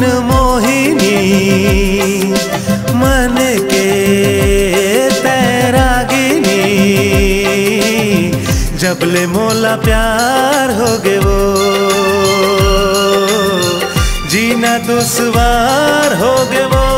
मन मोहिनी मन के तैरागिनी जबले मोला प्यार हो गे वो जीना दुश्वार हो गे वो।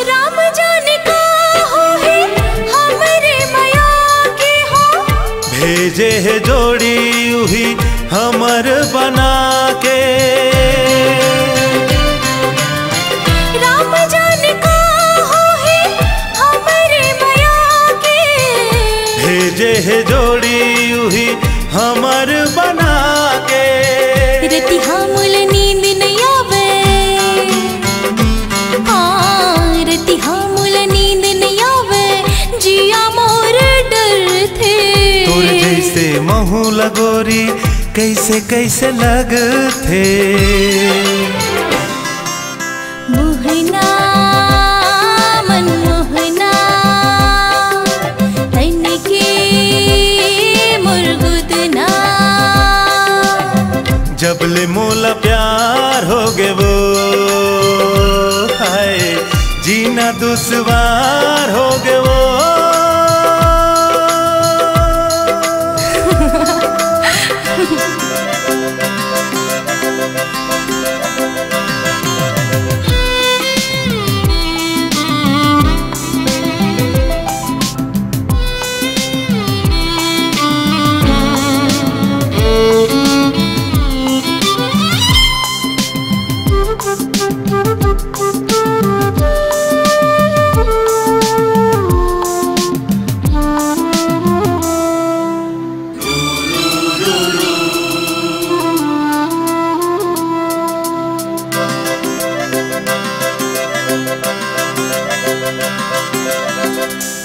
राम जाने का हो है हमरे माया के हो भेजे है जोड़ी उही हमर बना के। राम जाने का हो है हमरे माया के भेजे है जोड़ी उही हमर बना के। रति हमल नींद नहीं आवे रति हमल नींद नहीं आवे जिया मोर डर थे। तोर जैसे महू लगोरी कैसे कैसे लग थे। मोहना मन मोहना तन के मुर्गुदना जबले मोला प्यार हो गे वो हाय जीना दुश्वार हो गे वो।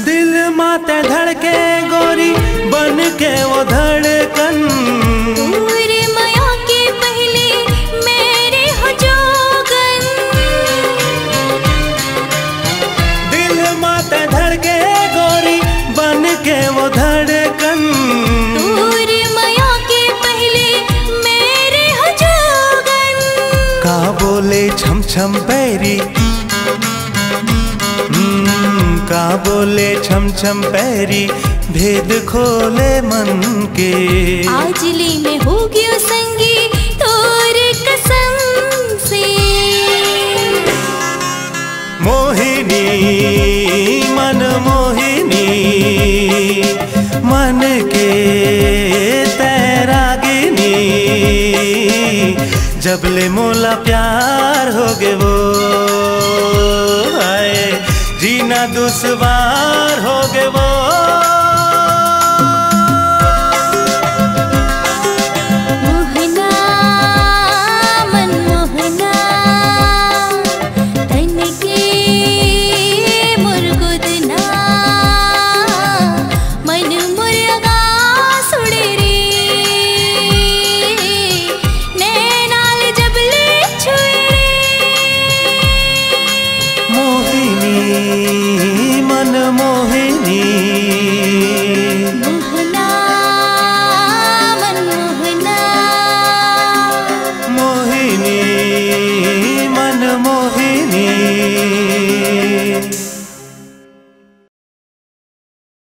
दिल माते धड़के गोरी बन के वो धड़कन पूरे माया के पहले मेरे हो जोगन। दिल माते धड़के गोरी बन के वो धड़कन पूरे माया के पहले मेरे हो जोगन। का बोले छम छम पैरी का बोले छम छम पैरी भेद खोले मन के। आज ली में हो गयो संगी तोर कसम से। मोहिनी मन मोहिनी मन के तैरागिनी जबले मोला प्यार हो गे वो आए जीना दुश्वार हो गे वो।